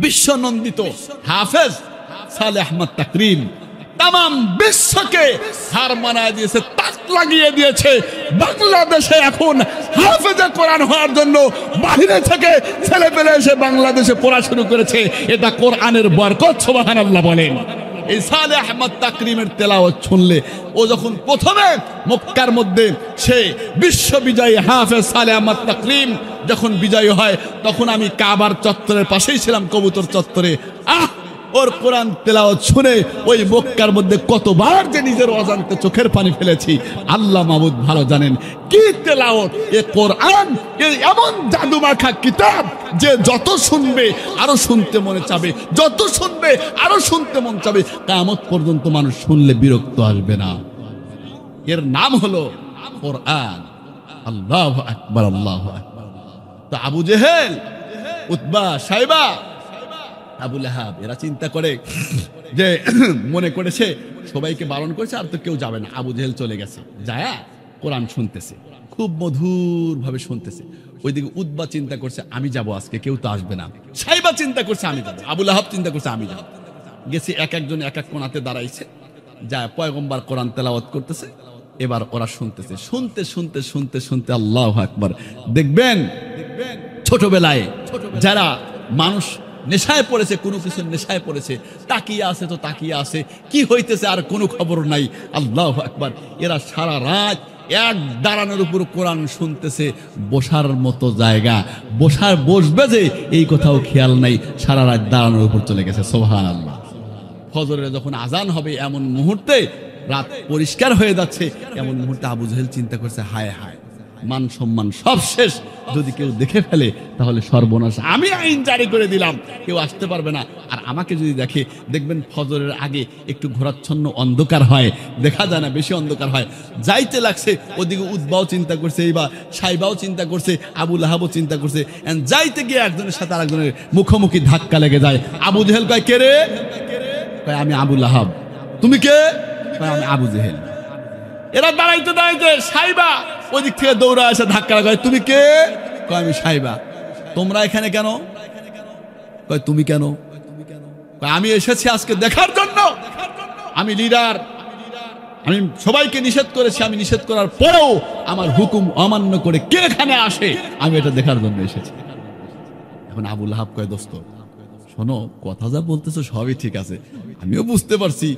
বিশ্বনন্দিত হাফেজ সালেহ আহমদ তাকরিম তাম বিশ্বকে হার মানায় দিয়েছে, তাক লাগিয়ে দিয়েছে। বাংলাদেশে এখন হাফেজে কোরআন হওয়ার জন্য বাইরে থেকে ছেলে পেলে এসে বাংলাদেশে পড়া শুরু করেছে। এটা কোরআনের বরকত, সুবহানাল্লাহ বলেন। এই সালেহ আহমদ তাকরিমের তেলাওয়াত শুনলে, ও যখন প্রথমে মক্কার মধ্যে সে বিশ্ববিজয়ী হাফেজ সালেহ আহমদ তাকরিম যখন বিজয়ী হয়, তখন আমি কাবার চত্বরের পাশেই ছিলাম, কবুতর চত্বরে। ওর কোরআন তেলাওয়াত শুনে ওই মক্কার মধ্যে কতবার যে নিজের অজান্তে চোখের পানি ফেলেছি আল্লাহ মাবুদ ভালো জানেন। কি তেলাওয়াত! এ কোরআন এমন জাদুমাখা কিতাব যে যত শুনবে আরো শুনতে মনে চাবে, যত শুনবে আরো শুনতে মন চাবে। কিয়ামত পর্যন্ত মানুষ শুনলে বিরক্ত আসবে না। এর নাম হলো কোরআন। আল্লাহু আকবার, আল্লাহু আকবার। তো আবু জেহেল, উতবা, সাইবা, আবু লাহাব এরা চিন্তা করে যে মনে করেছে সবাইকে বারণ করেছে, আর তো কেউ যাবে না। আবু জেহেল চলে গেছে, যায় কোরআন শুনতেছে, খুব মধুর ভাবে শুনতেছে। ওইদিকে উতবা চিন্তা করছে আমি যাব আজকে, কেউ তো আসবে না। সাইবা চিন্তা করছে আমি যাব, আবু লাহাব চিন্তা করছে আমি যাব। গেছে, এক একজন এক এক কোণাতে দাঁড়াইছে, যায় পয়গম্বর কোরআন তেলাওয়াত করতেছে। এবার ওরা শুনতেছে, শুনতে শুনতে শুনতে শুনতে আল্লাহু আকবার। দেখবেন ছোটবেলায় যারা মানুষ নেশায় পড়েছে, কোনো কিছুর নেশায় পড়েছে, তাকিয়ে আছে তো তাকিয়ে আছে, কি হইতেছে আর কোনো খবর নাই। আল্লাহু আকবার। এরা সারা রাত এক দাঁড়ানোর উপর কোরআন শুনতেছে, বসার মতো জায়গা, বসবে যে এই কথাও খেয়াল নাই, সারা রাত দাঁড়ানোর উপর চলে গেছে। সুবহানাল্লাহ। ফজরের যখন আজান হবে এমন মুহূর্তে, রাত পরিষ্কার হয়ে যাচ্ছে এমন মুহূর্তে আবু জেহেল চিন্তা করছে হায় হায়, মান সম্মান সব শেষ, যদি কেউ দেখে ফেলে তাহলে সর্বনাশ। আমি আইন জারি করে দিলাম, কেউ আসতে পারবে না। আর আমাকে যদি দেখে, দেখবেন ফজরের আগে একটু ঘোরাচ্ছন্ন অন্ধকার হয়, দেখা যায় না, বেশি অন্ধকার হয়। যাইতে লাগছে, ওদিকে উতবাও চিন্তা করছে, এইবার সাইবাও চিন্তা করছে, আবু লাহাবও চিন্তা করছে। যাইতে গিয়ে একজনের সাথে আরেকজনের মুখোমুখি ধাক্কা লেগে যায়। আবু জেহেল কয় কে রে? কয় আমি আবু লাহাব। তুমি কে? কয় আমি আবু জেহেল। এরা দাঁড়াইতে দাঁড়াইতে সাইবা ওদিক থেকে দৌড়া এসে ধাক্কা লাগায়, তুমি কে? কয় আমি সাইবা। তোমরা এখানে কেন? কয় তুমি কেন? কয় আমি এসেছি আজকে দেখার জন্য, আমি লিডার, আমি সবাইকে নিষেধ করেছি, আমি নিষেধ করার পরেও আমার হুকুম অমান্য করে কে এখানে আসে, আমি এটা দেখার জন্য এসেছি। এখন আবু লাহাব কয় দোস্ত শোনো, কথা যা বলতেছো সবই ঠিক আছে, আমিও বুঝতে পারছি,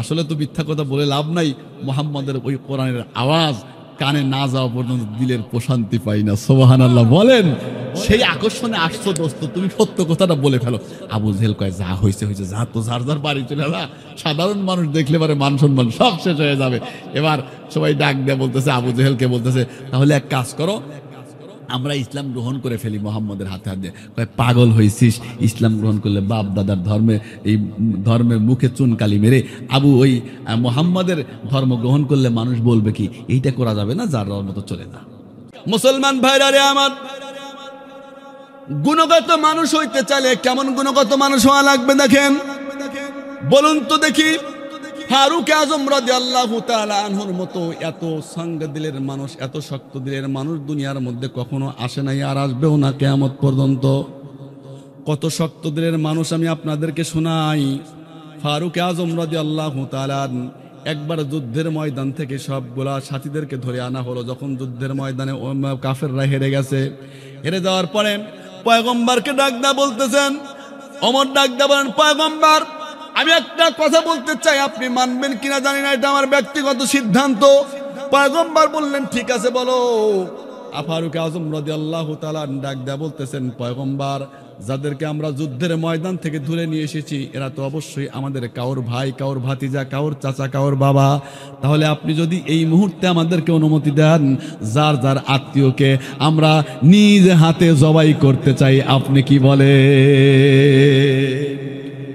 আসলে তো মিথ্যা কথা বলে লাভ নাই। মুহাম্মাদের ওই কোরআনের আওয়াজ কানে না যাওয়া পর্যন্ত দিলের প্রশান্তি পাই না। সুবহানাল্লাহ বলেন। সেই আকর্ষণে আসছো দোস্ত, তুমি সত্য কথাটা বলে ফেলো। আবু জেহেল কয় যা হয়েছে হয়েছে, যা তো যার যার বাড়ি চলে যা, সাধারণ মানুষ দেখলে পারে মান সম্মান সব শেষ হয়ে যাবে। এবার সবাই ডাক দেয়া বলতেছে, আবু জেহেলকে বলতেছে তাহলে এক কাজ করো, আমরা ইসলাম গ্রহণ করে ফেলি মুহাম্মাদের হাতে হাত দিয়ে। কয় পাগল হয়েছিস, ইসলাম গ্রহণ করলে বাপ দাদার ধর্মে, এই ধর্মের মুখে চুনকালি মেরে ওই মুহাম্মাদের ধর্ম গ্রহণ করলে মানুষ বলবে কি, এইটা করা যাবে না, যার মতো চলে না। মুসলমান ভাইরা রে আমার, গুণগত মানুষ হইতে চাইলে কেমন গুণগত মানুষ হওয়া লাগবে দেখেন, বলুন তো দেখি। ফারুক আজম রাদিয়াল্লাহু তাআলা আনহুর মতো এত সঙ্গ দিলের মানুষ, এত শক্ত দিলের মানুষ দুনিয়ার মধ্যে কখনো আসে নাই, আর আসবেও না কিয়ামত পর্যন্ত। কত শক্ত দিলের মানুষ আমি আপনাদেরকে শোনাই। ফারুক আজম রাদিয়াল্লাহু তাআলা একবার যুদ্ধের ময়দান থেকে সবগুলা সাথীদেরকে ধরে আনা হলো। যখন যুদ্ধের ময়দানে কাফেররা হেরে গেছে, হেরে যাওয়ার পরে পয়গম্বরকে ডাক দা বলতেছেন, ওমর ডাক দা বলেন পয়গম্বর আমি একটা কথা বলতে চাই, আপনি মানবেন কিনা জানি না, এটা আমার ব্যক্তিগত সিদ্ধান্ত। পয়গম্বর বললেন ঠিক আছে বলো। ফারুক আজম রাদিয়াল্লাহু তাআলা ডাক দেয়া বলতেছেন, পয়গম্বর যাদেরকে আমরা যুদ্ধের ময়দান থেকে ধরে নিয়ে এসেছি এরা তো অবশ্যই আমাদের কাউর ভাই, কাউর ভাতিজা, কাউর চাচা, কাউর বাবা। তাহলে আপনি যদি এই মুহূর্তে আমাদেরকে অনুমতি দেন, যার যার আত্মীয়কে আমরা নিজ হাতে জবাই করতে চাই, আপনি কি বলে?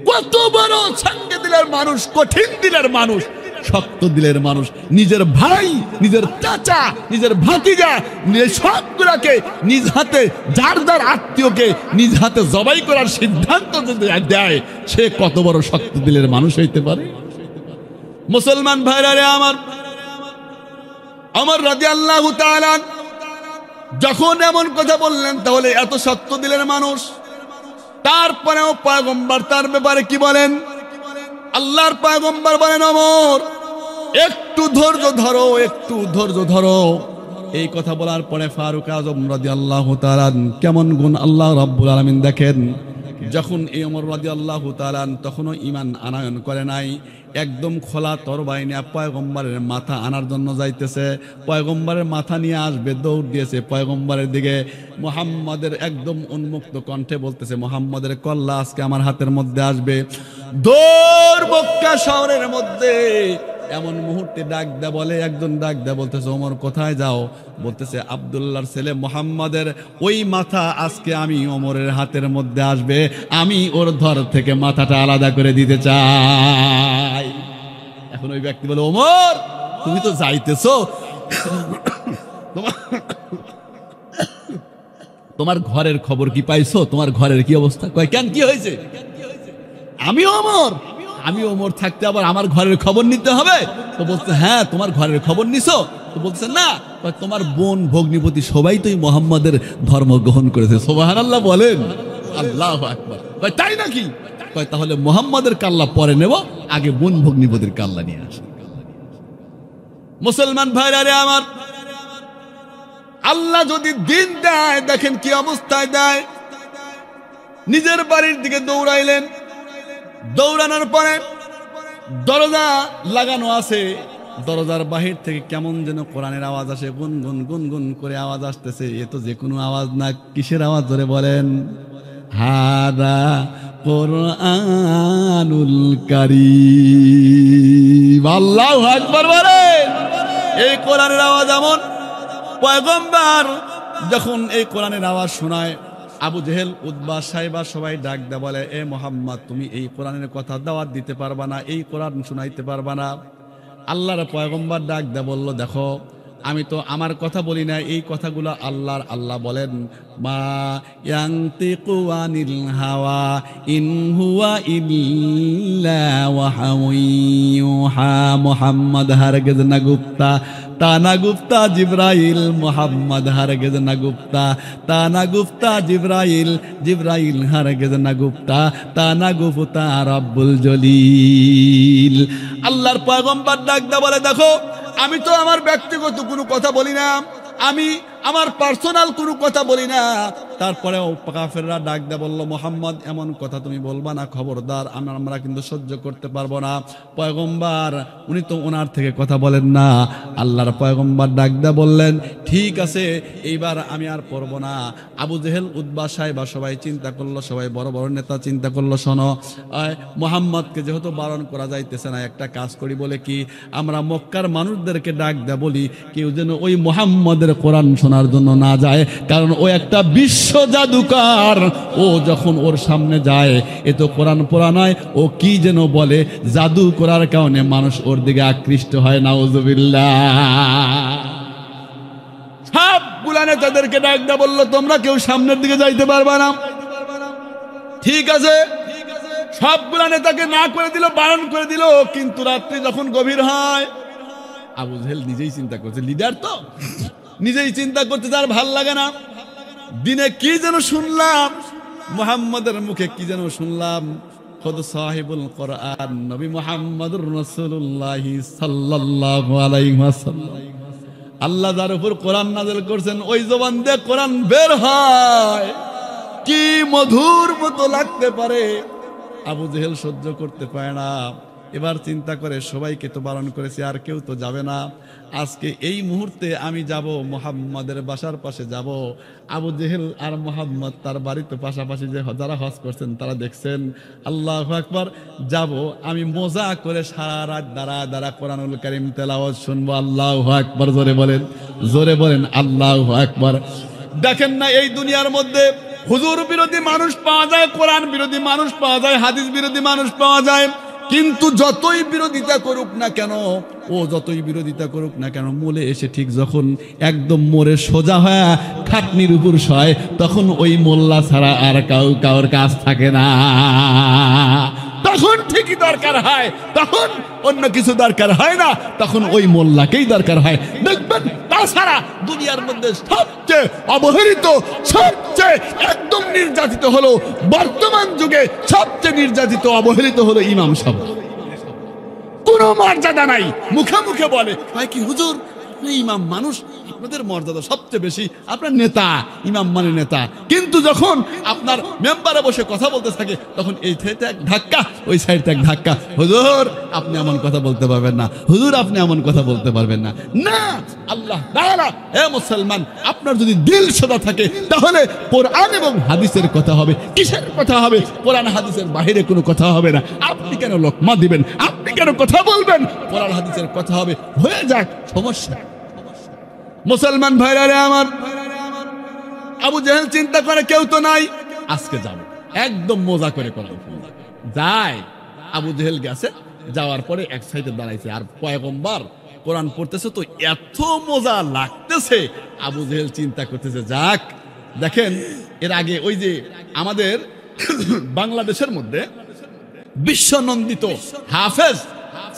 কত বড় সঙ্গে দিলের মানুষ, কঠিন দিলের মানুষ, শক্ত দিলের মানুষ, নিজের ভাই, নিজের চাচা, নিজের ভাতিজা, সবগুলাকে নিজ হাতে, যার যার আত্মীয়কে নিজ হাতে জবাই করার সিদ্ধান্ত যদি দেয়, সে কত বড় শক্ত দিলের মানুষ হইতে পারে। মুসলমান ভাইরা রে আমার, ওমর রাদিয়াল্লাহু তাআলা যখন এমন কথা বললেন, তাহলে এত শক্ত দিলের মানুষ তারপরেও পয়গম্বর তার ব্যাপারে কি বলেন? আল্লাহর পয়গম্বর বলেন, ওমর একটু ধৈর্য ধরো, একটু ধৈর্য ধরো। এই কথা বলার পরে ফারুক আজম রাদিয়াল্লাহু তাআলা কেমন গুণ আল্লাহ রাব্বুল আলামিন দেখেন। যখন এই ওমর রাদিয়াল্লাহু তাআলা তখনও ঈমান আনয়ন করে নাই, একদম খোলা তরবারি নিয়ে পয়গম্বরের মাথা আনার জন্য যাইতেছে। পয়গম্বরের মাথা নিয়ে আসবে, দৌড় দিয়েছে পয়গম্বরের দিকে। মুহাম্মাদের একদম উন্মুক্ত কণ্ঠে বলতেছে, মুহাম্মাদের কল্লা আজকে আমার হাতের মধ্যে আসবে। দৌড় মক্কা শহরের মধ্যে এমন মুহূর্তে ডাক দে বলে, একজন ডাক দে বলতেছে, ওমর কোথায় যাও? বলতেছে, আব্দুল্লাহর ছেলে মুহাম্মাদের ওই মাথা আজকে আমি ওমরের হাতের মধ্যে আসবে, আমি ওর ধর থেকে মাথাটা আলাদা করে দিতে চাই। এখন ওই ব্যক্তি বলে, ওমর তুমি তো যাইতেছো, তোমার ঘরের খবর কি পাইছো? তোমার ঘরের কি অবস্থা? কয় কেন, কি হয়েছে? আমি ওমর থাকতে আবার আমার ঘরের খবর নিতে হবে? তো বলছে, হ্যাঁ তোমার ঘরের খবর নিছো? তো বলছে, না। তোমার বোন ভগ্নিপতি সবাই তো মোহাম্মদের ধর্ম গ্রহণ করেছে। সুবহানাল্লাহ বলেন, আল্লাহু আকবার। তাই নাকি? তাহলে মোহাম্মদের কাল্লা পরে নেব, আগে বোন ভগ্নিপতির কাল্লা নিয়ে আসে। মুসলমান ভাইরা রে আমার, আল্লাহ যদি দিন দেয়, দেখেন কি অবস্থায় দেয়। নিজের বাড়ির দিকে দৌড়াইলেন, দৌড়ানোর পরে দরজা লাগানো আছে, দরজার বাহির থেকে কেমন যেন কোরআনের আওয়াজ আসে, গুনগুন গুনগুন করে আওয়াজ আসতেছে। এ তো যে কোনো আওয়াজ না, কিসের আওয়াজ? ধরে বলেন, হাদা কোরআনুল কারীম। আল্লাহু আকবার বলেন। এই কোরআনের আওয়াজ এমন, পয়গম্বর যখন এই কোরআনের আওয়াজ শোনায়, আবু জেহেল, উতবা, সাইবা সবাই ডাক দেয়, বলে, এ মুহাম্মদ তুমি এই কোরআনের কথা দাওয়াত দিতে পারবা না, এই কোরআন শোনাইতে পারবা না। আল্লাহর পয়গম্বর ডাক দেয়, বলল, দেখো আমি তো আমার কথা বলি না, এই কথাগুলো আল্লাহর। আল্লাহ বলেন, মা ইয়ানতিকু আনিল হাওয়া ইন হুয়া ইল্লা ওয়াহয়ুন ইউহা। মুহাম্মদ হারগিজ না গুপ্তা, তা না গুপ্তা জিবরাইল। মুহাম্মদ হারগিজ না গুপ্তা, তা না গুপ্তা জিবরাইল। জিবরাইল হারগিজ না গুপ্তা, তা না গুপ্তা রব্বুল জলিল। আল্লাহর পয়গম্বর ডাক দা বলে, দেখো আমি তো আমার ব্যক্তিগত কোনো কথা বলি না, আমি আমার পার্সোনাল কোনো কথা বলি না। তারপরেও কাফেররা ডাক দে বলল, মুহাম্মদ এমন কথা তুমি বলবা না, খবরদার, আমরা কিন্তু সহ্য করতে পারবো না। পয়গম্বর উনি তো ওনার থেকে কথা বলেন না। আল্লাহর পয়গম্বর ডাক দে বললেন, ঠিক আছে এইবার আমি আর পড়বো না। আবু জেহেল, উতবা, সাইবা সবাই চিন্তা করলো, সবাই বড় বড় নেতা চিন্তা করলো, শোনো মুহাম্মদকে যেহেতু বারণ করা যাইতেছে না, একটা কাজ করি, বলে কি আমরা মক্কার মানুষদেরকে ডাক দে বলি, কেউ যেন ওই মুহাম্মদের কোরআন শোনার জন্য না যায়, কারণ ও একটা বিশ্ব জাদুকর। ও যখন ওর সামনে যায়, এ তো কোরআন পড়া নয়, ও কি যেন বলে, জাদু করার কারণে মানুষ ওর দিকে আকৃষ্ট হয়। নাউজুবিল্লাহ। সবগুলা নেতাদেরকে ডাক দে বলল, তোমরা কেউ সামনের দিকে যাইতে পারবা না। ঠিক আছে, সবগুলা নেতাকে না করে দিল, বারণ করে দিল। কিন্তু রাত্রি যখন গভীর হয়, আবু জেহেল নিজেই চিন্তা করছে, লিডার তো নিজেই চিন্তা করতে, তার ভাল লাগে না। দিনে কি যেন শুনলাম, মুহাম্মদের মুখে কি যেন শুনলাম, খুদ সাহিবুল কোরআন নবী মুহাম্মদুর রাসূলুল্লাহ সাল্লাল্লাহু আলাইহি ওয়াসাল্লাম, আল্লাহ যার উপর কোরআন নাযিল করেছেন, ওই জবান দিয়ে কোরআন বের হয়, কি মধুর মতো লাগতে পারে। আবু জেহেল সহ্য করতে পারে না। এবার চিন্তা করে, সবাইকে তো বারণ করেছে, আর কেউ তো যাবে না, আজকে এই মুহূর্তে আমি যাব, মুহাম্মাদের বাসার পাশে যাব। আবু জেহেল আর মুহাম্মদ তার বাড়িতে পাশাপাশি, যে যারা হজ করছেন তারা দেখছেন। আল্লাহু আকবার। যাব আমি মজা করে সারা রাত দাঁড়া দাঁড়া কোরআনুল কারীম তেলাওয়াত শুনবো। আল্লাহু আকবার। জোরে বলেন, জোরে বলেন আল্লাহু আকবার। দেখেন না, এই দুনিয়ার মধ্যে হুজুর বিরোধী মানুষ পাওয়া যায়, কোরআন বিরোধী মানুষ পাওয়া যায়, হাদিস বিরোধী মানুষ পাওয়া যায়, কিন্তু যতই বিরোধিতা করুক না কেন, ও যতই বিরোধিতা করুক না কেন, মূলে এসে ঠিক যখন একদম মোড়ে সোজা হয়ে খাটনির উপর শয়, তখন ওই মোল্লা ছাড়া আর কাউর কাজ থাকে না। তখন ঠিকই দরকার হয়, তখন অন্য কিছু দরকার হয় না, তখন ওই মোল্লাকেই দরকার হয়। দেখবেন তাছাড়া দুনিয়ার মধ্যে সবচেয়ে অবহেলিত, সবচেয়ে একদম নির্যাতিত হলো, বর্তমান যুগে সবচেয়ে নির্যাতিত অবহেলিত হলো ইমাম সাহেব। কোনো মর্যাদা নাই, মুখে মুখে বলে ভাই কি হুজুর ইমাম মানুষ, আপনাদের মর্যাদা সবচেয়ে বেশি, আপনার নেতা, ইমাম মানে নেতা। কিন্তু যখন আপনার মেম্বারে বসে কথা বলতে থাকে, তখন এই সাইডে এক ধাক্কা, ওই সাইডে এক ধাক্কা, হুজুর আপনি এমন কথা বলতে পারবেন না, হুজুর আপনি এমন কথা বলতে পারবেন না। না, আল্লাহ তাআলা, হে মুসলমান, আপনার যদি দিল সোজা থাকে তাহলে কোরআন এবং হাদিসের কথা হবে। কিসের কথা হবে? কোরআন হাদিসের বাইরে কোনো কথা হবে না। আপনি কেন লোকমা দিবেন? আপনি কেন কথা বলবেন? কোরআন হাদিসের কথা হবে, হয়ে যাক, সমস্যা। মুসলমান ভাইরা রে আমার, আবু জেহেল চিন্তা করে কেউ তো নাই, আজকে যাব, একদম মজা করে কোরআন যায়। আবু জেহেল গেছে, যাওয়ার পরে এক সাইডে দাঁড়াইছে, আর পয়গম্বর কোরআন পড়তেছে, তো এত মজা লাগতেছে। আবু জেহেল চিন্তা করতেছে, যাক। দেখেন এর আগে ওই যে আমাদের বাংলাদেশের মধ্যে বিশ্বনন্দিত হাফেজ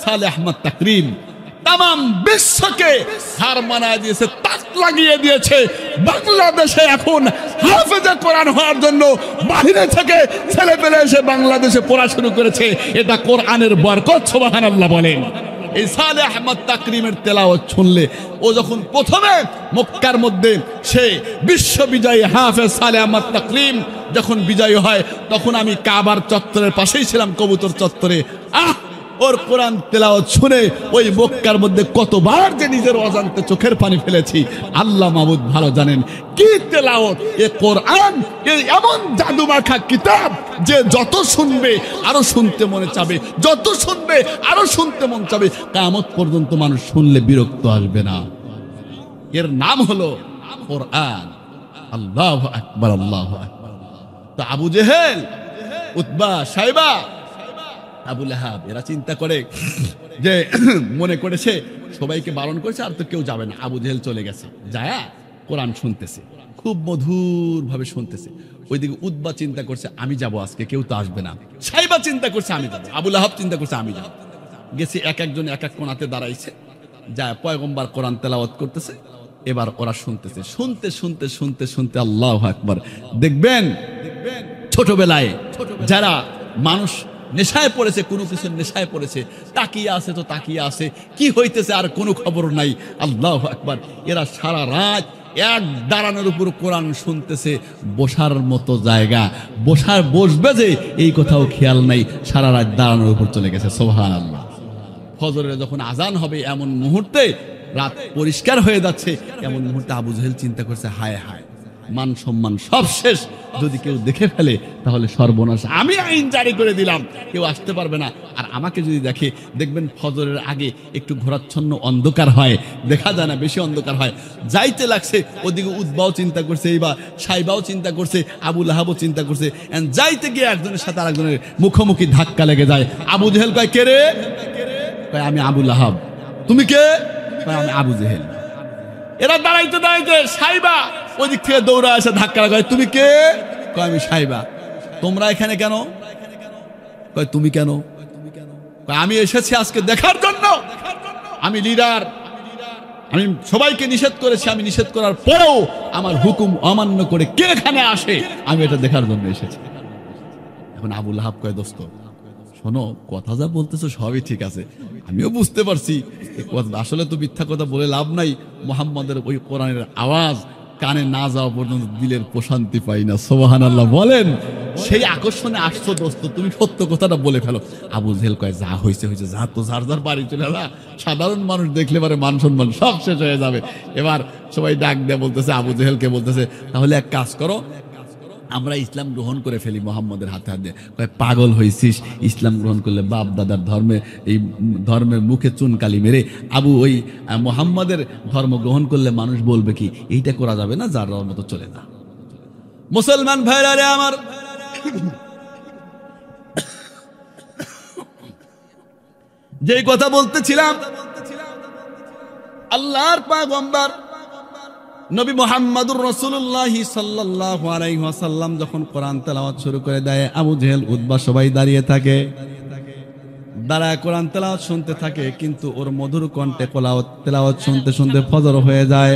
সালেহ আহমদ তাকরিম তাম বিশ্বকে হার মানায় দিয়েছে, তাক লাগিয়ে দিয়েছে। বাংলাদেশে এখন হাফেজে কোরআন হওয়ার জন্য বাহিরে থেকে ছেলে পেলে এসে বাংলাদেশে পড়া শুরু করেছে। এটা কোরআনের বরকত, সুবহানাল্লাহ বলেন। এই সালেহ আহমদ তাকরিমের তেলাওয়াত শুনলে, ও যখন প্রথমে মক্কার মধ্যে সে বিশ্ববিজয়ী হাফেজ সালেহ আহমদ তাকরিম যখন বিজয়ী হয়, তখন আমি কাবার চত্বরের পাশেই ছিলাম, কবুতর চত্বরে। ওর কোরআন তেলাওয়াত শুনে ওই মক্কার মধ্যে কতবার যে নিজের অজান্তে চোখের পানি ফেলেছি, আল্লাহ মাবুদ ভালো জানেন। কি তেলাওয়াত! এ কোরআন এমন জাদুমাখা কিতাব যে যত শুনবে আরো শুনতে মনে চাবে, যত শুনবে আরো শুনতে মন চাবে, কিয়ামত পর্যন্ত মানুষ শুনলে বিরক্ত আসবে না। এর নাম হলো কোরআন। আল্লাহু আকবার, আল্লাহু আকবার। তো আবু জেহেল, উতবা, সাইবা, আবু লাহাব এরা চিন্তা করে যে, মনে করেছে সবাইকে বারণ করেছে, আর তো কেউ যাবে না। আবু জেহেল চলে গেছে, যায় কোরআন শুনতেছে, খুব মধুর ভাবে শুনতেছে। ওইদিকে উতবা চিন্তা করছে, আমি যাব আজকে, কেউ তো আসবে না। সাইবা চিন্তা করছে আমি যাবো, আবু লাহাব চিন্তা করছে আমি যাব। গেছে, এক একজন এক এক কোণাতে দাঁড়াইছে, যায় পয়গম্বর কোরআন তেলাওয়াত করতেছে। এবার ওরা শুনতেছে, শুনতে শুনতে শুনতে শুনতে আল্লাহু আকবার। দেখবেন ছোটবেলায় যারা মানুষ নেশায় পড়েছে, কোনো কিছুর নেশায় পড়েছে, তাকিয়ে আছে তো তাকিয়ে আছে, কি হইতেছে আর কোনো খবর নাই। আল্লাহু আকবার। এরা সারা রাত এক দাঁড়ানোর উপর কোরআন শুনতেছে, বসার মতো জায়গা, বসবে যে এই কথাও খেয়াল নাই, সারা রাত দাঁড়ানোর উপর চলে গেছে। সুবহানাল্লাহ। ফজরের যখন আজান হবে এমন মুহূর্তে, রাত পরিষ্কার হয়ে যাচ্ছে এমন মুহূর্তে আবু জেহেল চিন্তা করছে, হায় হায়, মান সম্মান সব শেষ, যদি কেউ দেখে ফেলে তাহলে সর্বনাশ। আমি আইন জারি করে দিলাম, কেউ আসতে পারবে না। আর আমাকে যদি দেখে, দেখবেন ফজরের আগে একটু ঘোরাচ্ছন্ন অন্ধকার হয়, দেখা যায় না, বেশি অন্ধকার হয়। যাইতে লাগছে, ওদিকে উতবাও চিন্তা করছে, এইবার সাইবাও চিন্তা করছে, আবু লাহাবও চিন্তা করছে। যাইতে গিয়ে একজনের সাথে আরেকজনের মুখোমুখি ধাক্কা লেগে যায়। আবু জেহেল কয়, কে রে? কয়, আমি আবু লাহাব। তুমি কে? কয়, আমি আবু জেহেল। এরা দাঁড়াইতে দাঁড়াইতে সাইবা ওই দিক থেকে দৌড়া এসে ধাক্কা লাগায়, তুমি কে? কয়, আমি সাইবা। তোমরা এখানে কেন? কয়, তুমি কেন? কয়, আমি এসেছি আজকে দেখার জন্য, আমি লিডার, আমি সবাইকে নিষেধ করেছি, আমি নিষেধ করার পরেও আমার হুকুম অমান্য করে কে এখানে আসে, আমি এটা দেখার জন্য এসেছি। এখন আবু লাহাব কয়, দোস্ত শোনো, কথা যা বলতেছো সবই ঠিক আছে, আমিও বুঝতে পারছি, আসলে তো মিথ্যা কথা বলে লাভ নাই। মুহাম্মাদের ওই কোরআনের আওয়াজ কানে না যাওয়া পর্যন্ত দিলের প্রশান্তি পাই না। সুবহানাল্লাহ বলেন। সেই আকর্ষণে আসছো দোস্ত, তুমি সত্য কথাটা বলে ফেলো। আবু জেহেল কয়, যা হয়েছে হয়েছে, যা তো যার যার বাড়ি চলে যা, সাধারণ মানুষ দেখলে পারে মান সম্মান সব শেষ হয়ে যাবে। এবার সবাই ডাক দিয়ে বলতেছে, আবু জেহেলকে বলতেছে, তাহলে এক কাজ করো, আমরা ইসলাম গ্রহণ করে ফেলি মোহাম্মদের হাতে হাতে। কয়, পাগল হয়েছিস? ইসলাম গ্রহণ করলে বাপ দাদার এই ধর্মের মুখে চুনকালি মেরে ওই মোহাম্মদের ধর্ম গ্রহণ করলে মানুষ বলবে কি? এইটা করা যাবে না, যার মতো চলে না। মুসলমান ভাইরা রে আমার, যেই কথা বলতেছিলাম, আল্লাহর পয়গম্বর নবী মুহাম্মদুর রাসূলুল্লাহ সাল্লাল্লাহু আলাইহি ওয়াসাল্লাম যখন কোরআন তেলাওয়াত শুরু করে দেয়, আবু জেহেল, উতবা সবাই দাঁড়িয়ে থাকে। দাঁড়ায় কোরআন তেলাওয়াত শুনতে থাকে, কিন্তু ওর মধুর কণ্ঠে তেলাওয়াত শুনতে শুনতে ফজর হয়ে যায়।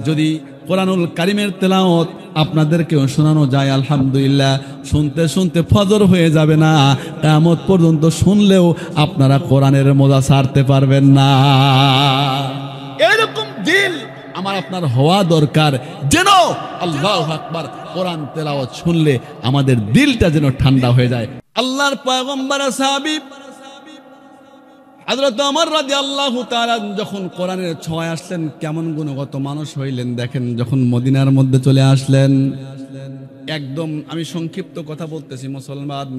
যদি কোরআনুল কারীমের তেলাওয়াত আপনাদেরকেও শোনানো যায়, আলহামদুলিল্লাহ, শুনতে শুনতে ফজর হয়ে যাবে না, কিয়ামত পর্যন্ত শুনলেও আপনারা কোরআনের মজা ছাড়তে পারবেন না। এরকম দিল আমার আপনার হওয়া দরকার, যেন আল্লাহু আকবার কোরআন তেলাওয়াত শুনলে আমাদের দিলটা যেন ঠান্ডা হয়ে যায়। আল্লাহর পয়গম্বর সাহাবী হযরত ওমর রাদিয়াল্লাহু তাআলা যখন কোরআনের ছোঁয়ায় আসলেন, কেমন গুণগত মানুষ হইলেন দেখেন। যখন মদিনার মধ্যে চলে আসলেন, একদম আমি সংক্ষিপ্ত কথা বলতেছি মুসলমান,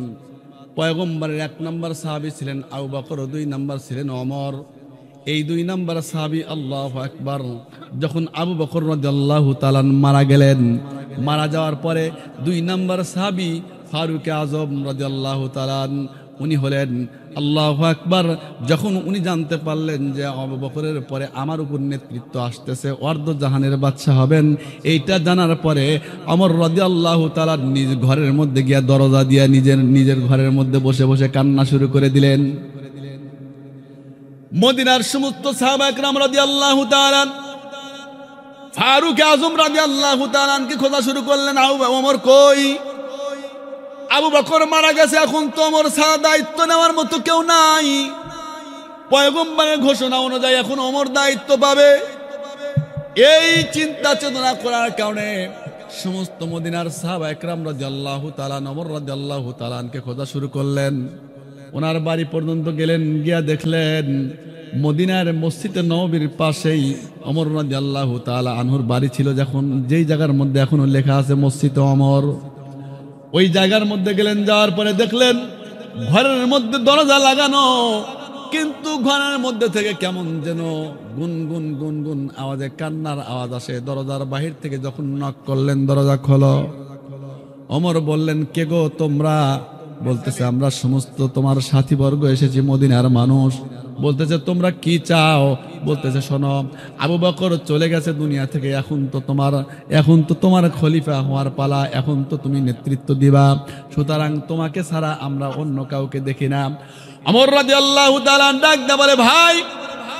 পয়গম্বরের 1 নম্বর সাহাবী ছিলেন আবু বকর, 2 নম্বর ছিলেন ওমর। এই 2 নম্বর সাহাবী, আল্লাহু আকবার, যখন আবু বকর রাদিয়াল্লাহু তাআলা মারা গেলেন, মারা যাওয়ার পরে 2 নম্বর সাহাবী ফারুক আজম রাদিয়াল্লাহু তাআলা উনি হলেন, আল্লাহু আকবার, যখন উনি জানতে পারলেন যে আবু বকরের পরে আমার উপর নেতৃত্ব আসতেছে, অর্ধ জাহানের বাদশা হবেন, এইটা জানার পরে ওমর রাদিয়াল্লাহু তাআলা নিজ ঘরের মধ্যে গিয়া দরজা দিয়া নিজের ঘরের মধ্যে বসে বসে কান্না শুরু করে দিলেন। মদিনার সমস্ত সাহাবা একরাম রাদিয়াল্লাহু তাআলা ফারুক আজম রাদিয়াল্লাহু তাআলাকে খোঁজা শুরু করলেন, ওমর কই? আবু বকর মারা গেছে, এখন তো ওমর ছাড়া দায়িত্ব নেওয়ার মতো কেউ নাই। পয়গম্বরের ঘোষণা অনুযায়ী এখন ওমর দায়িত্ব পাবে। এই চিন্তা চেতনা করার কারণে সমস্ত মদিনার সাহাবা একরাম রাদিয়াল্লাহু তাআলা ওমর রাদিয়াল্লাহু তাআলাকে খোঁজা শুরু করলেন। ওনার বাড়ি পর্যন্ত গেলেন, গিয়া দেখলেন মদিনার মসজিদে নববীর পাশেই ওমর রাদিয়াল্লাহু তাআলা আনহুর বাড়ি ছিল, যখন যেই জায়গার মধ্যে এখনো লেখা আছে মসজিদে ওমর। ওই জায়গার মধ্যে গেলেন, যাওয়ার পরে দেখলেন ঘরের মধ্যে দরজা লাগানো, কিন্তু ঘরের মধ্যে থেকে কেমন যেন গুনগুন গুনগুন আওয়াজে কান্নার আওয়াজ আসে। দরজার বাহির থেকে যখন নক করলেন, দরজা খোলো। ওমর বললেন, কে গো তোমরা? বলতেছে, আমরা সমস্ত তোমার সাথীবর্গ এসেছি, মদিনার মানুষ। বলতেছে, তোমরা কি চাও? বলতেছে, শোনো, আবু বকর চলে গেছে দুনিয়া থেকে, এখন তো তোমার খলিফা হওয়ার পালা, এখন তো তুমি নেতৃত্ব দিবা, সুতরাং তোমাকে ছাড়া আমরা অন্য কাউকে দেখি না। ওমর রাদিয়াল্লাহু তাআলা ডাক দিয়ে বলে, ভাই,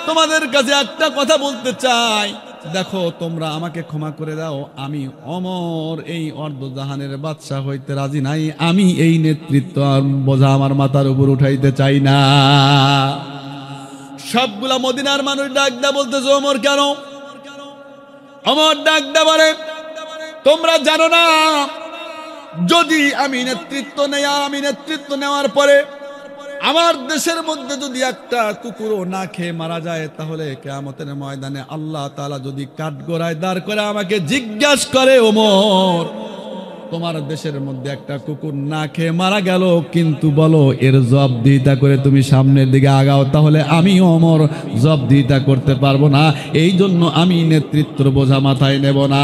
তোমাদের কাছে একটা কথা বলতে চাই, দেখো তোমরা আমাকে ক্ষমা করে দাও, আমি ওমর এই অর্ধজাহানের বাদশা হইতে রাজি নাই, আমি এই নেতৃত্ব বোঝা আমার মাথার উপর উঠাইতে চাই না। সবগুলা মদিনার মানুষ ডাক দা বলতেছে, ওমর কেন? ওমর ডাক দা বলে, তোমরা জানো না, যদি আমি নেতৃত্ব নেই, আমি নেতৃত্ব নেওয়ার পরে আমার দেশের মধ্যে যদি একটা কুকুরও না খেয়ে মারা যায়, তাহলে কিয়ামতের ময়দানে আল্লাহ তাআলা যদি কাঠগড়ায় দাঁড় করে আমাকে জিজ্ঞাসা করে, ওমর, তোমার দেশের মধ্যে একটা কুকুর না খেয়ে মারা গেল, কিন্তু বলো এর জবাবদিহিতা করে তুমি সামনের দিকে আগাও, তাহলে আমি ওমর জবাবদিহিতা করতে পারবো না, এই জন্য আমি নেতৃত্ব বোঝা মাথায় নেব না।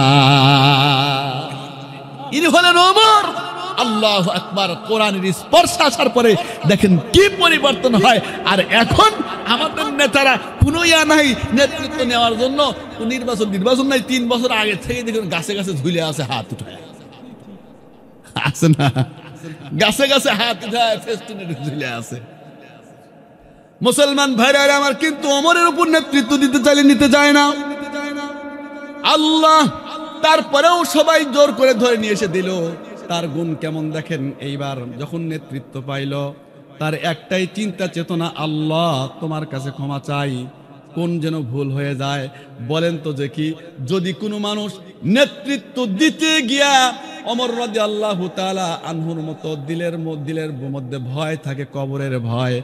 ইনি হলেন ওমর। আল্লাহু আকবার। কোরআনের স্পর্শ আসার পরে দেখেন কি পরিবর্তন হয়। আর এখন আমাদের নেতারা কোনো নাই নেতৃত্ব নেওয়ার জন্য, নির্বাচন নাই, 3 বছর আগে থেকে দেখুন গাছে গাছে ঝুলে আছে, হাত উঠায় আছে না, গাছে গাছে হাত উঠায় ফেস্টুনে ঝুলে আছে। মুসলমান ভাইরা আমার, কিন্তু ওমরের উপর নেতৃত্ব দিতে চাইলে নিতে চায় না আল্লাহ। তারপরেও সবাই জোর করে ধরে নিয়ে এসে দিল। তার গুণ কেমন দেখেন। এইবার যখন নেতৃত্ব পাইল, তার একটাই চিন্তা চেতনা, আল্লাহ তোমার কাছে ক্ষমা চাই, কোন যেন ভুল হয়ে যায়। বলেন তো যে কি, যদি কোনো মানুষ নেতৃত্ব দিতে গিয়া ওমর রাদিয়াল্লাহু তাআলা আনহুর মতো দিলের মধ্যে ভয় থাকে, কবরের ভয়,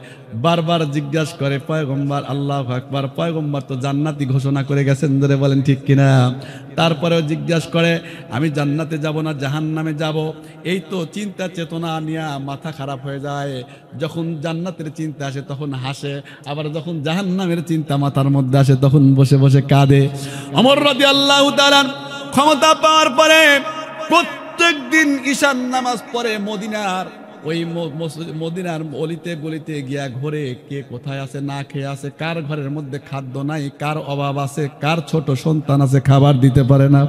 বারবার জিজ্ঞাসা করে পয়গম্বর, আল্লাহু আকবার, পয়গম্বর তো জান্নাতি ঘোষণা করে গেছেন, ধরে বলেন ঠিক কিনা? তারপরেও জিজ্ঞাসা করে আমি জান্নাতে যাব না জাহান্নামে যাব। এই তো চিন্তা চেতনা নিয়ে মাথা খারাপ হয়ে যায়। যখন জান্নাতের চিন্তা আসে তখন হাসে, আবার যখন জাহান্নামের চিন্তা মাথার মধ্যে আসে তখন বসে বসে কাঁদে। ওমর রাদিয়াল্লাহু তাআলা ক্ষমতা পাওয়ার পরে প্রত্যেক দিন ঈশার নামাজ পড়ে মদিনার অলিতে গলিতে গিয়া ঘরে কে কোথায় আছে, না খেয়ে আছে, কার ঘরের মধ্যে খাদ্য নাই, কার অভাব আছে, কার ছোট সন্তান আছে খাবার দিতে পারে না।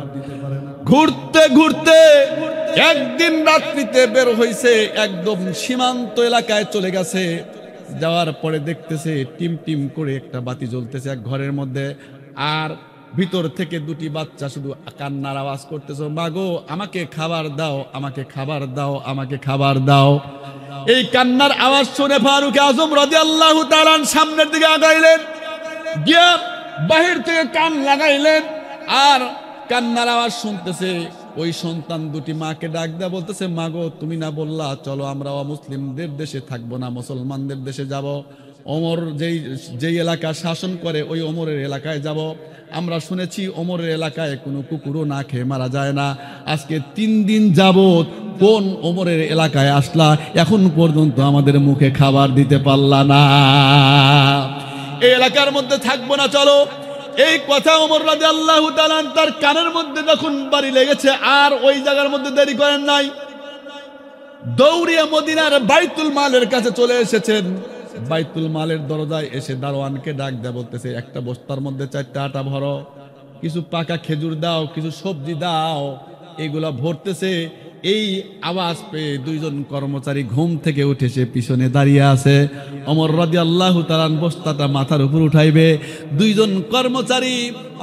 ঘুরতে ঘুরতে একদিন রাত্রিতে বের হইছে, একদম সীমান্ত এলাকায় চলে গেছে। যাওয়ার পরে দেখতেছে টিম টিম করে একটা বাতি জ্বলতেছে এক ঘরের মধ্যে, আর ভিতর থেকে দুটি বাচ্চা শুধু কান্নার আওয়াজ করতেছে, মাগো আমাকে খাবার দাও, আমাকে খাবার দাও, আমাকে খাবার দাও। এই কান্নার আওয়াজ শুনে ফারুক আজম রাদিয়াল্লাহু তাআলা সামনের দিকে আগাইলেন, গিয়া বাহির থেকে কান লাগাইলেন, আর কান্নার আওয়াজ শুনতেছে। ওই সন্তান দুটি মাকে ডাক দেয়া বলতেছে, মাগো তুমি না বললা চলো আমরা অমুসলিমদের দেশে থাকবো না, মুসলমানদের দেশে যাব, ওমর যেই এলাকা শাসন করে ওই ওমরের এলাকায় যাব। আমরা শুনেছি ওমরের এলাকায় কোনো কুকুরও না খেয়ে মারা যায় না। আজকে 3 দিন যাবত কোন ওমরের এলাকায় আসলা, এখন পর্যন্ত আমাদের মুখে খাবার দিতে পারলা না, এই এলাকার মধ্যে থাকবো না, চলো। এই কথা ওমর রাদিয়াল্লাহু তাআলা তার কানের মধ্যে যখন বাড়ি লেগেছে, আর ওই জায়গার মধ্যে দেরি করেন নাই, দৌড়িয়ে মদিনার বাইতুল মালের কাছে চলে এসেছেন। বাইতুল মালের দরজায় এসে দারোয়ানকে ডাক দেয়া বলতেছে, একটা বস্তার মধ্যে 4টা আটা ভরো, কিছু পাকা খেজুর দাও, কিছু সবজি দাও। এগুলা ভরতেছে। এই আওয়াজ পেয়ে 2জন কর্মচারী ঘুম থেকে উঠেছে, পিছনে দাঁড়িয়ে আছে। ওমর রাদিয়াল্লাহু তাআলা বস্তাটা মাথার উপর উঠাইবে, 2জন কর্মচারী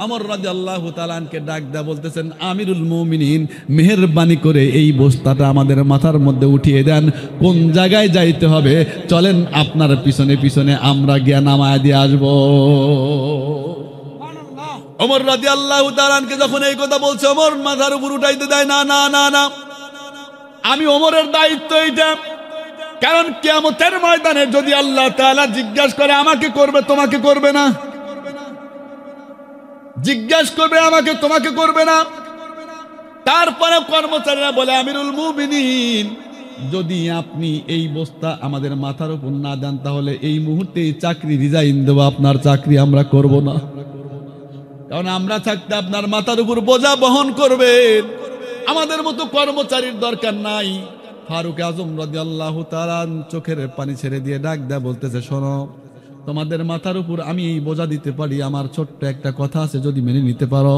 ওমর রাদিয়াল্লাহু তাআলাকে ডাক দেয়া বলতেছেন, আমিরুল মুমিনিন মেহেরবানি করে এই বস্তাটা আমাদের মাথার মধ্যে উঠিয়ে দেন, কোন জায়গায় যাইতে হবে চলেন আপনার পিছনে পিছনে আমরা গিয়া নামায় দিয়ে আসবো। ওমর রাদিয়াল্লাহু তাআলাকে যখন এই কথা বলছে, ওমর মাথার উপর উঠাইতে দেয় না, না না না, আমি ওমরের দায়িত্ব এটা, কারণ কিয়ামতের ময়দানে যদি আল্লাহ তাআলা জিজ্ঞাসা করে আমাকে করবে তোমাকে করবে না, জিজ্ঞাসা করবে আমাকে তোমাকে করবে না। তারপরে কর্মচারীরা বলে, আমিরুল মুমিনিন যদি আপনি এই বস্তা আমাদের মাথার উপর না দেন তাহলে এই মুহূর্তে চাকরি রিজাইন দেব, আপনার চাকরি আমরা করব না, কারণ আমরা থাকতে আপনার মাথার উপর বোঝা বহন করবেন, আমাদের মতো কর্মচারীর দরকার নাই। ফারুক আজম রাদিয়াল্লাহু তাআলা চোখের পানি ছেড়ে দিয়ে ডাক দেয়া বলতেছে, শোনো, তোমাদের মাথার উপর আমি এই বোঝা দিতে পারি, আমার ছোট্ট একটা কথা আছে, যদি মেনে নিতে পারো।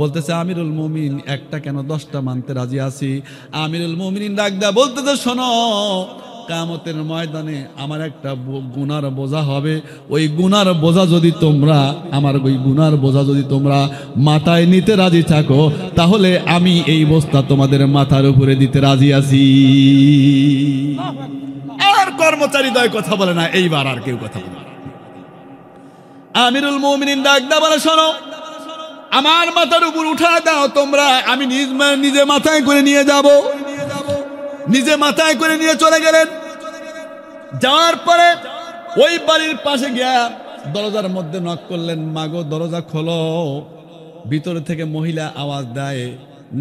বলতেছে, আমিরুল মুমিনিন একটা কেন 10টা মানতে রাজি আছি। আমিরুল মুমিনিন ডাক দেয়া বলতেছে, শোনো, কিয়ামতের ময়দানে আমার একটা গুনার বোঝা হবে, ওই গুনার বোঝা যদি তোমরা মাথায় নিতে রাজি থাকো তাহলে আমি এই বস্তা তোমাদের মাথার উপরে দিতে রাজি আছি। আর কর্মচারী দয় কথা বলে না, এইবার আর কেউ কথা বলে না। আমিরুল মুমিনিন ডাক দেয়া বলে, শোনো, আমার মাথার উপর উঠা দাও তোমরা, আমি নিজে মাথায় করে নিয়ে যাব। নিজে মাথায় করে নিয়ে চলে গেলেন। যাওয়ার পরে ওই বাড়ির পাশে গিয়া দরজার মধ্যে নক করলেন, মাগো দরজা খোলো। ভিতর থেকে মহিলা আওয়াজ দেয়,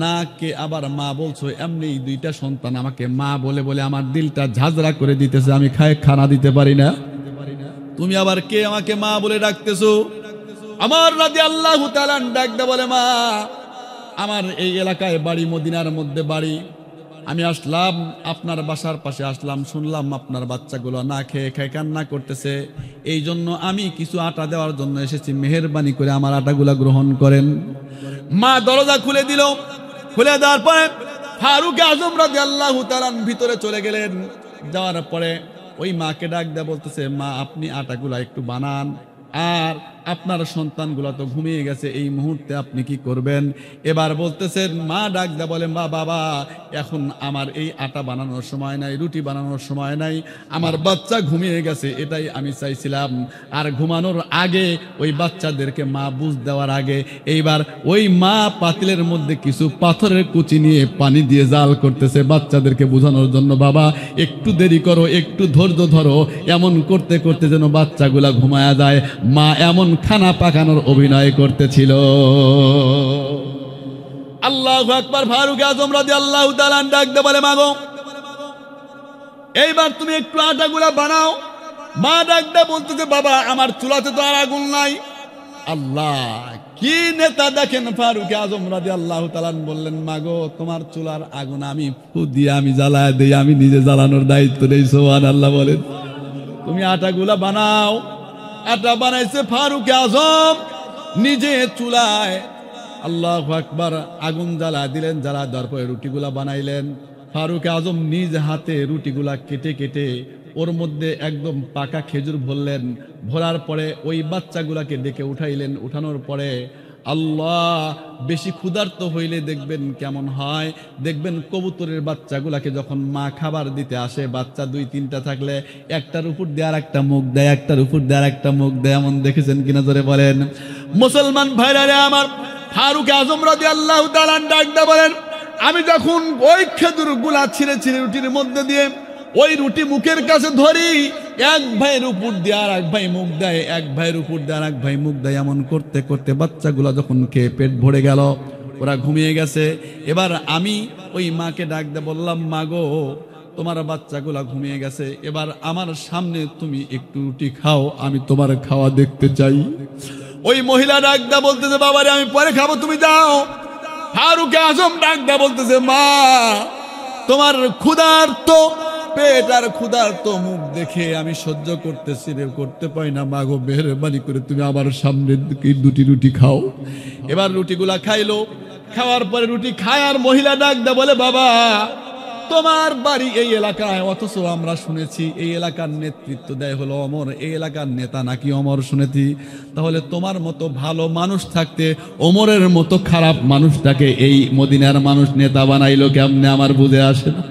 না কে আবার মা বলছো? এমনি 2টা সন্তান আমাকে মা বলে বলে আমার দিলটা ঝাঁঝরা করে দিতেছে, আমি খানা দিতে পারি না, তুমি আবার কে আমাকে মা বলে ডাকতেছো? আমার রাদিয়াল্লাহু তাআলা ডাক দে বলে, মা আমার এই এলাকায় বাড়ি, মদিনার মধ্যে বাড়ি, আমি আসলাম আপনার বাসার পাশে আসলাম, শুনলাম আপনার বাচ্চাগুলো না খেয়ে কান্না করতেছে, এই জন্য আমি কিছু আটা দেওয়ার জন্য এসেছি, মেহেরবানি করে আমার আটাগুলা গ্রহণ করেন। মা দরজা খুলে দিল। খুলে দেওয়ার পরে ফারুক আজম রাদিয়াল্লাহু তাআলা ভিতরে চলে গেলেন। যাওয়ার পরে ওই মাকে ডাক দেয়া বলতেছে, মা আপনি আটাগুলা একটু বানান, আর আপনার সন্তানগুলো তো ঘুমিয়ে গেছে, এই মুহূর্তে আপনি কি করবেন? এবার বলতেছেন, মা ডাক দেয়া বলেন, বাবা এখন আমার এই আটা বানানোর সময় নাই, রুটি বানানোর সময় নাই, আমার বাচ্চা ঘুমিয়ে গেছে, এটাই আমি চাইছিলাম। আর ঘুমানোর আগে ওই বাচ্চাদেরকে মা বুঝ দেওয়ার আগে এইবার ওই মা পাতিলের মধ্যে কিছু পাথরের কুচি নিয়ে পানি দিয়ে জাল করতেছে বাচ্চাদেরকে বোঝানোর জন্য, বাবা একটু দেরি করো, একটু ধৈর্য ধরো, এমন করতে করতে যেন বাচ্চাগুলা ঘুমায়া যায়। মা এমন খানা পাকানোর অভিনয় করতেছিল। আল্লাহু আকবার। ফারুক আজম রাদিয়াল্লাহু তাআলা ডাক দিয়ে বলে, মাগো এইবার তুমি একটু আটাগুলা বানাও। মা ডাক দিয়ে বলতেছে, বাবা আমার চুলাতে তো আর আগুন নাই। আল্লাহ কি নেতা দেখেন! ফারুক আজম রাদিয়াল্লাহু তাআলা বললেন, মাগো তোমার চুলার আগুন আমি ফু দিয়ে আমি জ্বালায় দেই, আমি নিজে জ্বালানোর দায়িত্ব নেই। সুবহানাল্লাহ বলেন। তুমি আটাগুলা বানাও। আটা বানাইছে ফারুক আজম নিজে চুলায়। আল্লাহু আকবার। আগুন জ্বালা দিলেন, জ্বালা দেওয়ার পরে রুটিগুলা বানাইলেন। ফারুক আজম নিজ হাতে রুটিগুলা কেটে কেটে ওর মধ্যে একদম পাকা খেজুর ভরলেন, ভরার পরে ওই বাচ্চাগুলাকে ডেকে উঠাইলেন। উঠানোর পরে আল্লাহ বেশি ক্ষুধার্ত হইলে দেখবেন কেমন হয়, দেখবেন কবুতরের বাচ্চাগুলাকে যখন মা খাবার দিতে আসে, বাচ্চা 2-3টা থাকলে একটার উপর দিয়ে আর একটা মুখ দেয়, একটার উপর দিয়ে আর একটা মুখ দেয়। এমন দেখেছেন কিনা জোরে বলেন। মুসলমান ভাইরা রে আমার, ফারুক আজম রাদিয়াল্লাহু তাআলা ডাক দিয়ে বলেন, আমি যখন ওই খেজুর গুলা ছিঁড়ে ছিঁড়ে রুটির মধ্যে দিয়ে ওই রুটি মুখের কাছে ধরি, এক ভাইয়ের উপর দিয়ে আর এক ভাই মুখ দেয়, এক ভাইয়ের উপর দিয়ে আর এক ভাই মুখ দেয়। এমন করতে করতে বাচ্চাগুলা যখন খেয়ে পেট ভরে গেল, ওরা ঘুমিয়ে গেছে। এবার আমি ওই মাকে ডাক দিয়ে বললাম, মা গো, তোমার বাচ্চাগুলা ঘুমিয়ে গেছে, এবার আমার সামনে তুমি একটু রুটি খাও, আমি তোমার খাওয়া দেখতে চাই। ওই মহিলা ডাক দিয়ে বলতেছে, বাবারে আমি পরে খাবো, তুমি যাও। ফারুক আজম ডাক দিয়ে বলতেছে, মা তোমার ক্ষুধার্ত পেট আর ক্ষুধার্ত মুখ দেখে আমি সহ্য করতে পারি না, মা গো মেহেরবানি করে তুমি আমার সামনে দুটি রুটি খাও। এবার রুটিগুলা খাইলো। খাওয়ার পরে রুটি খায় আর মহিলা ডাক দা বলে, বাবা তোমার বাড়ি এই এলাকায়, অথচ আমরা শুনেছি এই এলাকার নেতৃত্ব দেয় হলো অমর, এই এলাকার নেতা নাকি অমর শুনেছি, তাহলে তোমার মতো ভালো মানুষ থাকতে ওমরের মতো খারাপ মানুষটাকে এই মদিনার মানুষ নেতা বানাইলো কেমনে, আমার বুঝে আসে না।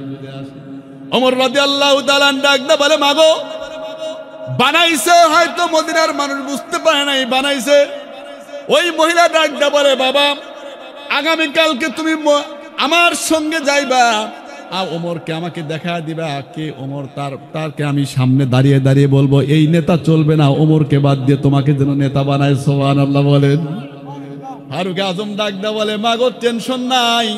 ওমর রাদিয়াল্লাহু তাআলা ডাক দা বলে, মাগো বানাইছে হয়তো মদিনার মানুষ বুঝতে পারে নাই বানাইছে। ওই মহিলা ডাক দা বলে, বাবা আগামী কালকে তুমি আমার সঙ্গে যাইবা, আর ওমরকে আমাকে দেখা দিবা কে ওমর, তারকে আমি সামনে দাঁড়িয়ে দাঁড়িয়ে বলবো এই নেতা চলবে না, ওমরকে বাদ দিয়ে তোমাকে যেন নেতা বানায়। সুবহানাল্লাহ বলেন। ফারুক আজম ডাক দা বলে, মাগো টেনশন নাই,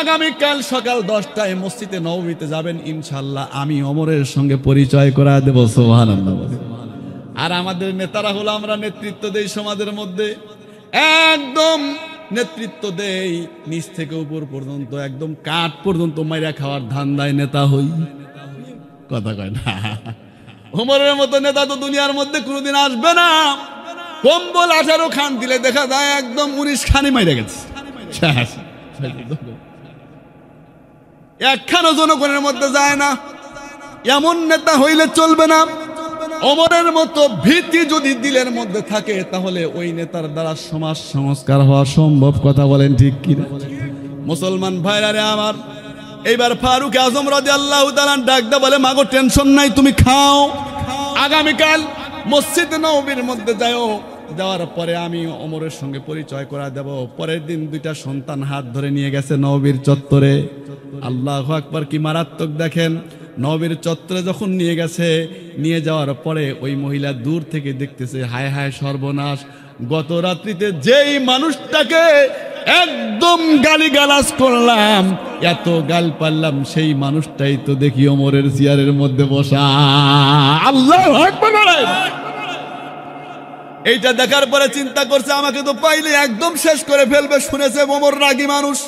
আগামীকাল সকাল 10টায় মসজিদে নববীতে যাবেন, ইনশাআল্লাহ আমি ওমরের সঙ্গে পরিচয় করা দেব। সুবহানাল্লাহ। আর আমাদের নেতারা হলো, আমরা নেতৃত্ব দেই সমাজের মধ্যে, একদম নেতৃত্ব দেই নিচ থেকে উপর পর্যন্ত, একদম কাঠ পর্যন্ত মাইরা খাওয়ার ধান্দায় নেতা হই, কথা কয় না। ওমরের মতো নেতা তো দুনিয়ার মধ্যে কোনোদিন আসবে না। কম্বল 18 খান দিলে দেখা যায় একদম 19 খানি মাইরা গেছে, একখানও জনগণের মধ্যে যায় না। এমন নেতা হইলে চলবে না। ওমরের মতো ভীতি যদি দিলের মধ্যে থাকে, তাহলে ওই নেতার দ্বারা সমাজ সংস্কার হওয়া সম্ভব, কথা বলেন ঠিক কিনা। মুসলমান ভাইরা রে আমার, এইবার ফারুক আজম রাদিয়াল্লাহু তাআলা ডাক দা বলে, মাগো টেনশন নাই, তুমি খাও, আগামীকাল মসজিদ নববীর মধ্যে যাও, যাওয়ার পরে আমি ওমরের সঙ্গে পরিচয় করা দেব। পরের দিন 2টা সন্তান হাত ধরে নিয়ে গেছে নববীর চত্বরে। আল্লাহু আকবার, কি মারাত্মক দেখেন। নববীর চত্বরে যখন নিয়ে গেছে, নিয়ে যাওয়ার পরে ওই মহিলা দূর থেকে দেখতেছে, হায় হায় সর্বনাশ, গত রাত্রিতে যেই মানুষটাকে একদম গালিগালাজ করলাম, এত গাল পারলাম, সেই মানুষটাই তো দেখি ওমরের চেয়ারের মধ্যে বসা। আল্লাহু আকবার। এইটা দেখার পরে চিন্তা করছে, আমাকে তো পাইলে একদম শেষ করে ফেলবে, শুনেছে ওমর রাগী মানুষ,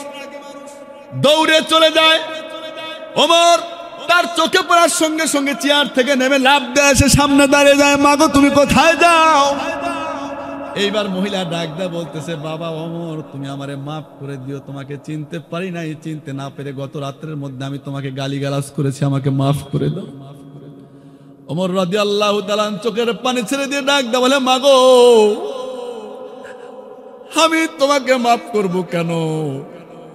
দৌড়ে চলে যায়। ওমর তার চোখে পড়ার সঙ্গে সঙ্গে চেয়ার থেকে নেমে লাফ দিয়ে এসে সামনে দাঁড়িয়ে যায়, মাগো তুমি কোথায় যাও। এইবার মহিলা ডাক দা বলতেছে, বাবা ওমর তুমি আমারে মাফ করে দিও, তোমাকে চিনতে পারি নাই, চিনতে না পেরে গত রাত্রের মধ্যে আমি তোমাকে গালিগালাজ করেছি, আমাকে মাফ করে দাও। ওমর রাদিয়াল্লাহু তাআলা চোখের পানি ছেড়ে দিয়ে ডাক দা বলে, মাগো আমি তোমাকে মাফ করব কেন,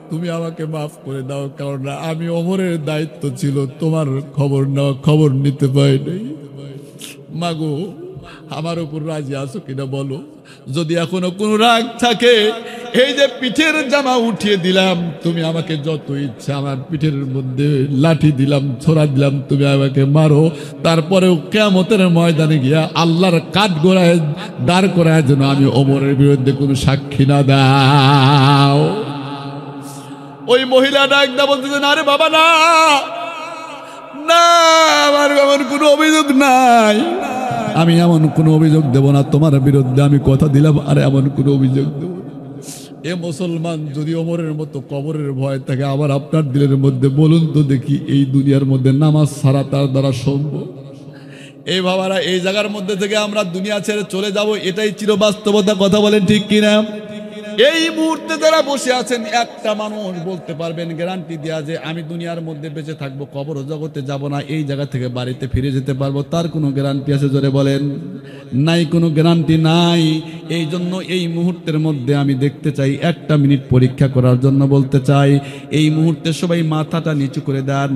তুমি আমাকে মাফ করে দাও, কারণ আমি ওমরের দায়িত্ব ছিল তোমার খবর নিতে পারি নাই। মাগো আমার উপর রাজি আছো কিনা বলো, যদি এখনো কোনো রাগ থাকে, এই যে পিঠের জামা উঠিয়ে দিলাম, তুমি আমাকে যত ইচ্ছা আমার পিঠের মধ্যে লাঠি দিলাম, ছোড়া দিলাম, তুমি আমাকে মারো, তারপরেও কিয়ামতের ময়দানে গিয়া আল্লাহর কাঠ গোড়ায় দাঁড় করার জন্য আমি ওমরের বিরুদ্ধে কোনো সাক্ষী না দাও। ওই মহিলা ডাক দা বলতেছে, না রে বাবা না, না আমার এমন কোনো অভিযোগ নাই, আমি এমন কোনো অভিযোগ দেব না তোমার বিরুদ্ধে, আমি কথা দিলাম, আর এমন কোনো অভিযোগ দেব না। এ মুসলমান, যদি ওমরের মতো কবরের ভয় থাকে, আবার আপনার দিলের মধ্যে বলুন তো দেখি, এই দুনিয়ার মধ্যে নামাজ ছাড়া তার দ্বারা সম্ভব? এই বাবারা, এই জায়গার মধ্যে থেকে আমরা দুনিয়া ছেড়ে চলে যাব, এটাই চিরবাস্তবতা, কথা বলেন ঠিক কিনা। এই মুহূর্তে যারা বসে আছেন, একটা মানুষ বলতে পারবেন গ্যারান্টি দেয়া যে আমি দুনিয়ার মধ্যে বেঁচে থাকবো, কবর জগতে যাব না, এই জায়গা থেকে বাড়িতে ফিরে যেতে পারবো? তার কোনো গ্যারান্টি আছে? জোরে বলেন। নাই, কোনো গ্যারান্টি নাই। এই জন্য এই মুহূর্তের মধ্যে আমি দেখতে চাই, একটা মিনিট পরীক্ষা করার জন্য বলতে চাই, এই মুহূর্তে সবাই মাথাটা নিচু করে দেন,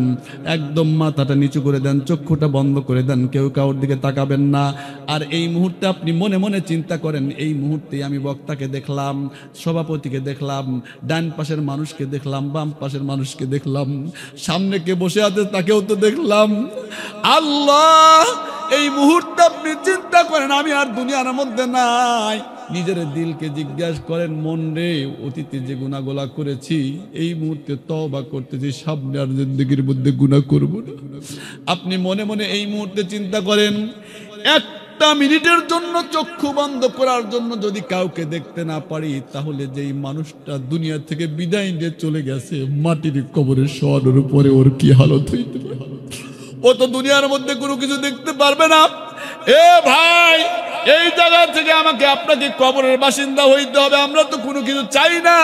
একদম মাথাটা নিচু করে দেন, চক্ষুটা বন্ধ করে দেন, কেউ কাউর দিকে তাকাবেন না। আর এই মুহূর্তে আপনি মনে মনে চিন্তা করেন, এই মুহূর্তে আমি বক্তাকে দেখলাম, সভাপতিকে দেখলাম, ডান পাশের মানুষকে দেখলাম, বাম পাশের মানুষকে দেখলাম, সামনে কে বসে আছে তাকেও তো দেখলাম। আল্লাহ, এই মুহূর্তে আপনি চিন্তা করেন আমি আর দুনিয়ার মধ্যে নাই। নিজের দিলকে জিজ্ঞাসা করেন, মন রে, অতীতে যে গুনাহগুলো করেছি এই মুহূর্তে তওবা করতেছি, সামনে আর জিন্দেগির মধ্যে গুনাহ করব না। আপনি মনে মনে এই মুহূর্তে চিন্তা করেন, একটা মিনিটের জন্য চক্ষু বন্ধ করার জন্য যদি কাউকে দেখতে না পারি, তাহলে যেই মানুষটা দুনিয়া থেকে বিদায় নিয়ে চলে গেছে, মাটির কবরে শোয়ানোর উপরে ওর কি হালত হইতে পারে? ও তো দুনিয়ার মধ্যে কোনো কিছু দেখতে পারবে না। এ ভাই, এই জায়গা থেকে আমাকে আপনাকে কবরের বাসিন্দা হইতে হবে, আমরা তো কোনো কিছু চাই না।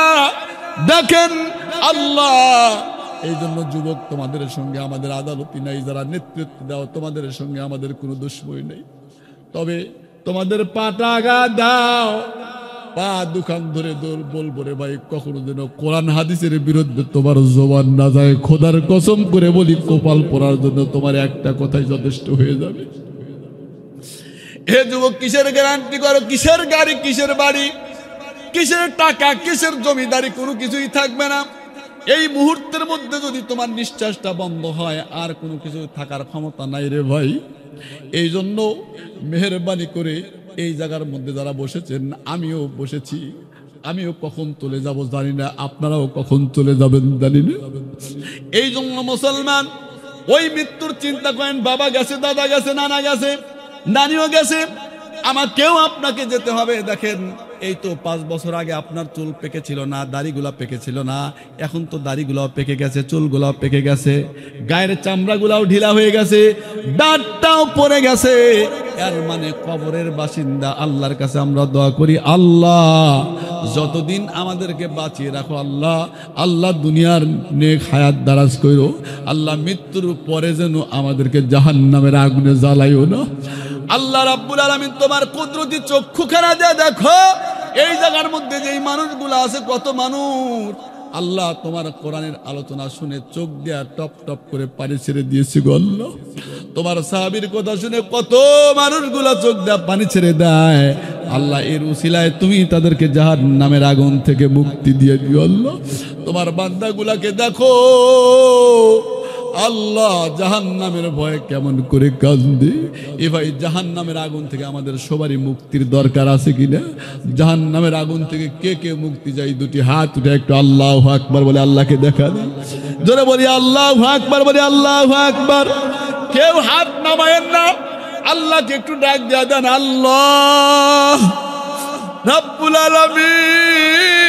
দেখেন আল্লাহ, এই জন্য যুবক, তোমাদের সঙ্গে আমাদের আদালতি নাই, যারা নেতৃত্ব দাও তোমাদের সঙ্গে আমাদের কোনো দুশ্মনী নেই, তবে তোমাদের পাটা আগা দাও, পা দুখান ধরে বলবো রে ভাই, কখনো যেন কোরআন হাদিসের বিরুদ্ধে তোমার জবান না যায়। খোদার কসম করে বলি, কপাল পড়ার জন্য তোমার একটা কথাই যথেষ্ট হয়ে যাবে। হে যুবক, কিসের গ্যারান্টি করো? কিসের গাড়ি, কিসের বাড়ি, কিসের টাকা, কিসের জমিদারি? কোনো কিছুই থাকবে না। এই মুহূর্তের মধ্যে যদি তোমার নিঃশ্বাসটা বন্ধ হয়, আর কোনো কিছু থাকার ক্ষমতা নাই রে ভাই। এই জন্য মেহেরবানি করে এই জায়গার মধ্যে যারা বসেছেন, আমিও বসেছি, আমিও কখন চলে যাব জানি না, আপনারাও কখন চলে যাবেন জানি না। এই জন্য মুসলমান, ওই মৃত্যুর চিন্তা করেন, বাবা গেছে, দাদা গেছে, নানা গেছে, নানিও গেছে, আমাকেও আপনাকে যেতে হবে। দেখেন, এই তো 5 বছর আগে আপনার চুল পেকে ছিল না, দাড়িগুলা পেকে ছিল না, এখন তো দাড়িগুলাও পেকে গেছে, চুলগুলাও পেকে গেছে, গায়ের চামড়াগুলাও ঢিলা হয়ে গেছে, দাঁতটাও পড়ে গেছে। এর মানে কবরের বাসিন্দা। আল্লাহর কাছে আমরা দোয়া করি, আল্লাহ যতদিন আমাদেরকে বাঁচিয়ে রাখো, আল্লাহ, আল্লাহ দুনিয়ার নেক হায়াত দারাজ করো, আল্লাহ মৃত্যুর পরে যেন আমাদেরকে জাহান্নামের আগুনে জ্বালাইও না। আল্লাহ রাব্বুল আলামিন, তোমার কুদরতি চক্ষুখানা দিয়ে দেখো, এই জায়গার মধ্যে যেই মানুষগুলো আছে, কত মানুষ আল্লাহ তোমার কোরআনের আলোচনা শুনে চোখ দিয়া টপ টপ করে পানি ছেড়ে দিয়েছি গো আল্লাহ। তোমার সাহাবীর কথা শুনে কত মানুষগুলা চোখ দিয়া পানি ছেড়ে দেয়। আল্লাহ, এর উসিলায় তুমি তাদেরকে জাহান্নামের আগুন থেকে মুক্তি দিয়ে দিও আল্লাহ। তোমার বান্দাগুলাকে দেখো আল্লাহ, জাহান্নামের ভয়ে কেমন করে কান্দে। এ ভাই, জাহান্নামের আগুন থেকে আমাদের সবারই মুক্তির দরকার আছে কিনা? জাহান্নামের আগুন থেকে কে কে মুক্তি চাই? দুটি হাত উঠে একটু আল্লাহু আকবার বলে আল্লাহকে দেখা দেন। জোরে বলি আল্লাহু আকবার, বলি আল্লাহু আকবার। কেউ হাত নামায়েন না, আল্লাহকে একটু ডাক দিয়া দেন, আল্লাহ রাব্বুল আলামিন,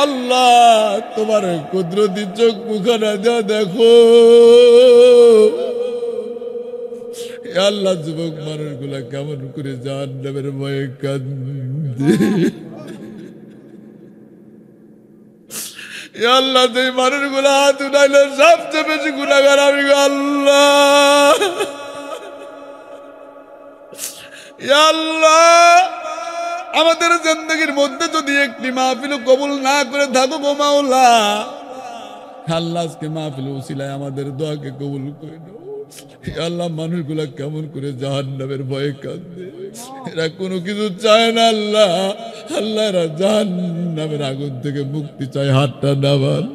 আল্লাহ তোমার কুদরতি চোখ মুখানা যা দেখো। আল্লাহ, যুবক মানুষগুলা কেমন করে জাহান্নামের ভয়ে কান্দে। আল্লাহ, যে মানুষগুলা হাত উঠাইলে সবচেয়ে বেশি গুনাহগার আমি আল্লাহ। আল্লাহ, আমাদের জিন্দেগির মধ্যে যদি একটি মাহফিল কবুল না করে থাকো গো মাওলা, আল্লাহ আজকে মাহফিল উসিলায় আমাদের দোয়াকে কবুল করে নাও। আল্লাহ, মানুষগুলা কেমন করে জাহান্নামের ভয়ে কাঁদে, এরা কোনো কিছু চায় না আল্লাহ। আল্লাহ, এরা জাহান্নামের আগুন থেকে মুক্তি চায়, হাতটা নামান।